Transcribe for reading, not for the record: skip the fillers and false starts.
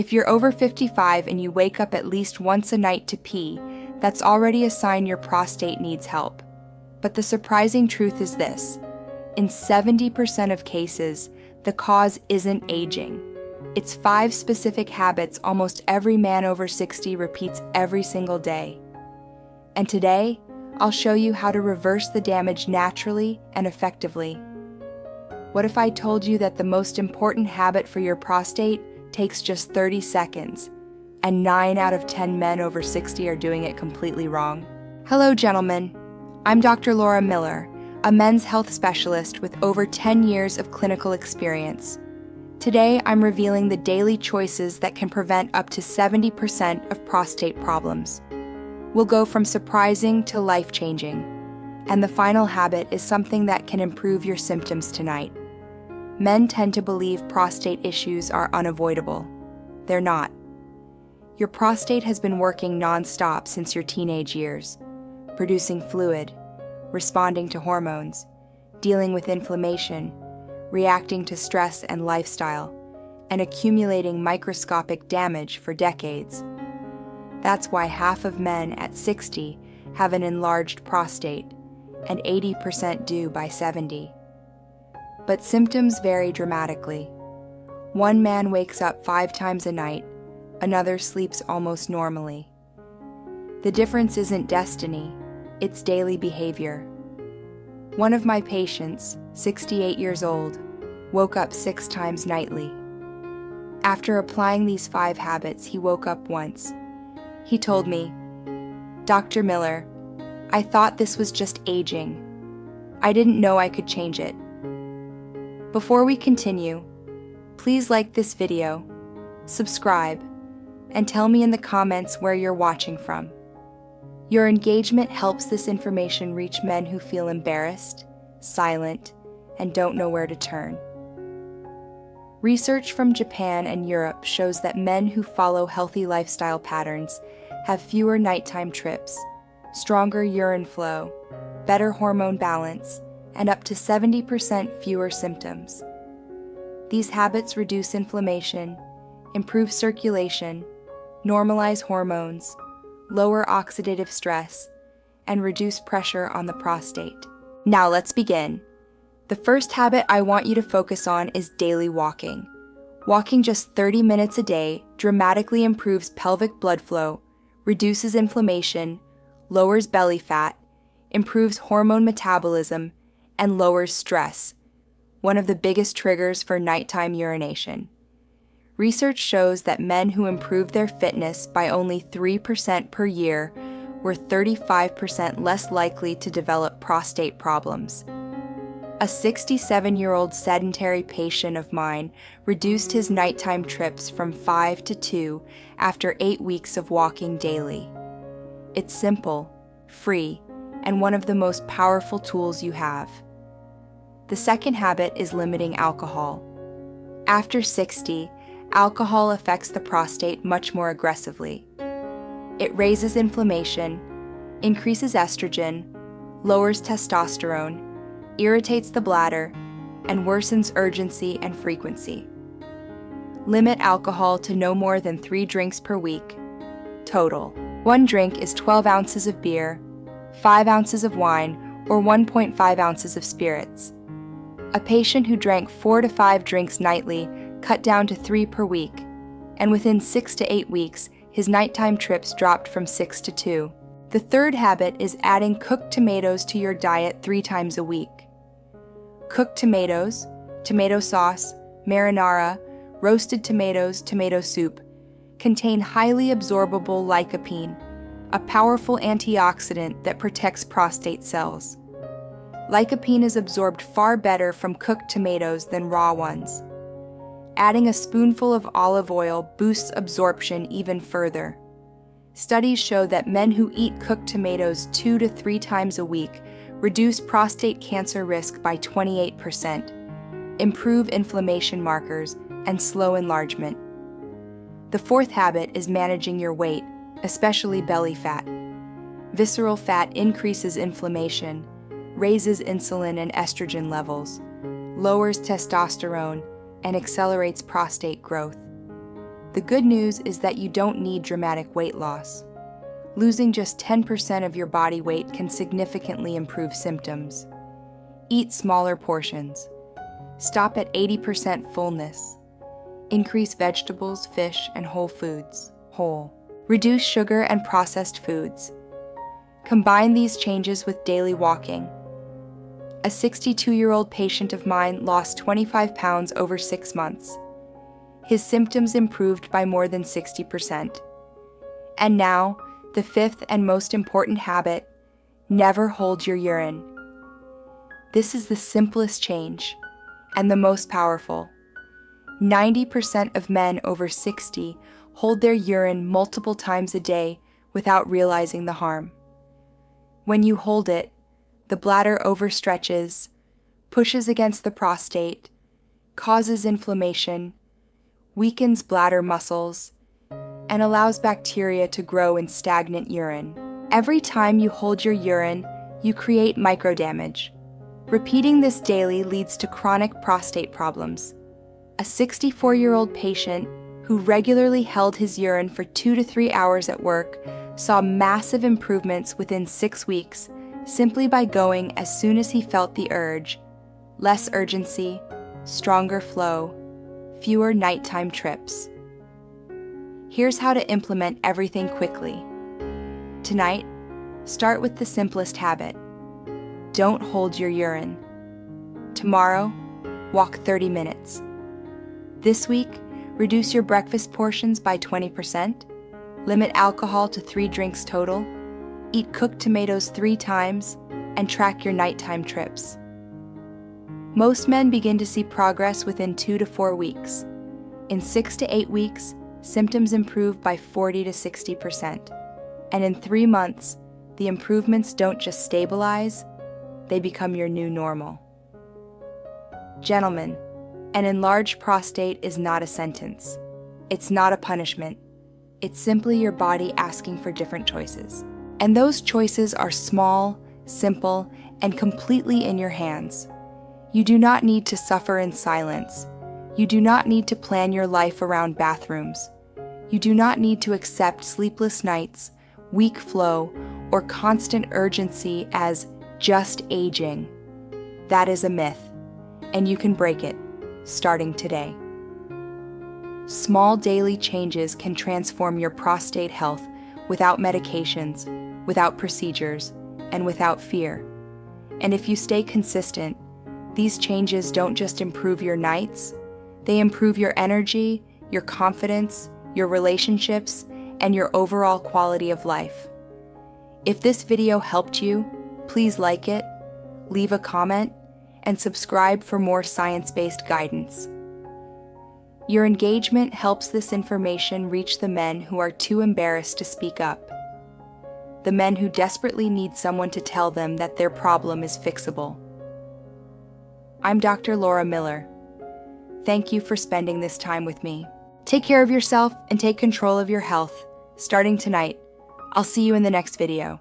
If you're over 55 and you wake up at least once a night to pee, that's already a sign your prostate needs help. But the surprising truth is this: in 70% of cases, the cause isn't aging. It's 5 specific habits almost every man over 60 repeats every single day. And today, I'll show you how to reverse the damage naturally and effectively. What if I told you that the most important habit for your prostate takes just 30 seconds, and 9 out of 10 men over 60 are doing it completely wrong? Hello, gentlemen. I'm Dr. Laura Miller, a men's health specialist with over 10 years of clinical experience. Today, I'm revealing the daily choices that can prevent up to 70% of prostate problems. We'll go from surprising to life-changing, and the final habit is something that can improve your symptoms tonight. Men tend to believe prostate issues are unavoidable. They're not. Your prostate has been working non-stop since your teenage years, producing fluid, responding to hormones, dealing with inflammation, reacting to stress and lifestyle, and accumulating microscopic damage for decades. That's why half of men at 60 have an enlarged prostate, and 80% do by 70. But symptoms vary dramatically. One man wakes up 5 times a night, another sleeps almost normally. The difference isn't destiny, it's daily behavior. One of my patients, 68 years old, woke up 6 times nightly. After applying these 5 habits, he woke up once. He told me, "Dr. Miller, I thought this was just aging. I didn't know I could change it." Before we continue, please like this video, subscribe, and tell me in the comments where you're watching from. Your engagement helps this information reach men who feel embarrassed, silent, and don't know where to turn. Research from Japan and Europe shows that men who follow healthy lifestyle patterns have fewer nighttime trips, stronger urine flow, better hormone balance, and up to 70% fewer symptoms. These habits reduce inflammation, improve circulation, normalize hormones, lower oxidative stress, and reduce pressure on the prostate. Now let's begin. The first habit I want you to focus on is daily walking. Walking just 30 minutes a day dramatically improves pelvic blood flow, reduces inflammation, lowers belly fat, improves hormone metabolism, and lowers stress, one of the biggest triggers for nighttime urination. Research shows that men who improved their fitness by only 3% per year were 35% less likely to develop prostate problems. A 67-year-old sedentary patient of mine reduced his nighttime trips from 5 to 2 after 8 weeks of walking daily. It's simple, free, and one of the most powerful tools you have. The second habit is limiting alcohol. After 60, alcohol affects the prostate much more aggressively. It raises inflammation, increases estrogen, lowers testosterone, irritates the bladder, and worsens urgency and frequency. Limit alcohol to no more than 3 drinks per week. Total. 1 drink is 12 ounces of beer, 5 ounces of wine, or 1.5 ounces of spirits. A patient who drank 4 to 5 drinks nightly cut down to 3 per week, and within 6 to 8 weeks, his nighttime trips dropped from 6 to 2. The third habit is adding cooked tomatoes to your diet 3 times a week. Cooked tomatoes, tomato sauce, marinara, roasted tomatoes, tomato soup, contain highly absorbable lycopene, a powerful antioxidant that protects prostate cells. Lycopene is absorbed far better from cooked tomatoes than raw ones. Adding a spoonful of olive oil boosts absorption even further. Studies show that men who eat cooked tomatoes 2 to 3 times a week reduce prostate cancer risk by 28%, improve inflammation markers, and slow enlargement. The fourth habit is managing your weight, especially belly fat. Visceral fat increases inflammation, raises insulin and estrogen levels, lowers testosterone, and accelerates prostate growth. The good news is that you don't need dramatic weight loss. Losing just 10% of your body weight can significantly improve symptoms. Eat smaller portions. Stop at 80% fullness. Increase vegetables, fish, and whole foods. Whole. Reduce sugar and processed foods. Combine these changes with daily walking. A 62-year-old patient of mine lost 25 pounds over 6 months. His symptoms improved by more than 60%. And now, the fifth and most important habit: never hold your urine. This is the simplest change and the most powerful. 90% of men over 60 hold their urine multiple times a day without realizing the harm. When you hold it, the bladder overstretches, pushes against the prostate, causes inflammation, weakens bladder muscles, and allows bacteria to grow in stagnant urine. Every time you hold your urine, you create microdamage. Repeating this daily leads to chronic prostate problems. A 64-year-old patient who regularly held his urine for 2 to 3 hours at work saw massive improvements within 6 weeks simply by going as soon as he felt the urge. Less urgency, stronger flow, fewer nighttime trips. Here's how to implement everything quickly. Tonight, start with the simplest habit. Don't hold your urine. Tomorrow, walk 30 minutes. This week, reduce your breakfast portions by 20%, limit alcohol to 3 drinks total, eat cooked tomatoes 3 times, and track your nighttime trips. Most men begin to see progress within 2 to 4 weeks. In 6 to 8 weeks, symptoms improve by 40 to 60%. And in 3 months, the improvements don't just stabilize, they become your new normal. Gentlemen, an enlarged prostate is not a sentence. It's not a punishment. It's simply your body asking for different choices. And those choices are small, simple, and completely in your hands. You do not need to suffer in silence. You do not need to plan your life around bathrooms. You do not need to accept sleepless nights, weak flow, or constant urgency as just aging. That is a myth, and you can break it, starting today. Small daily changes can transform your prostate health without medications, without procedures, and without fear. And if you stay consistent, these changes don't just improve your nights, they improve your energy, your confidence, your relationships, and your overall quality of life. If this video helped you, please like it, leave a comment, and subscribe for more science-based guidance. Your engagement helps this information reach the men who are too embarrassed to speak up, the men who desperately need someone to tell them that their problem is fixable. I'm Dr. Laura Miller. Thank you for spending this time with me. Take care of yourself and take control of your health, starting tonight. I'll see you in the next video.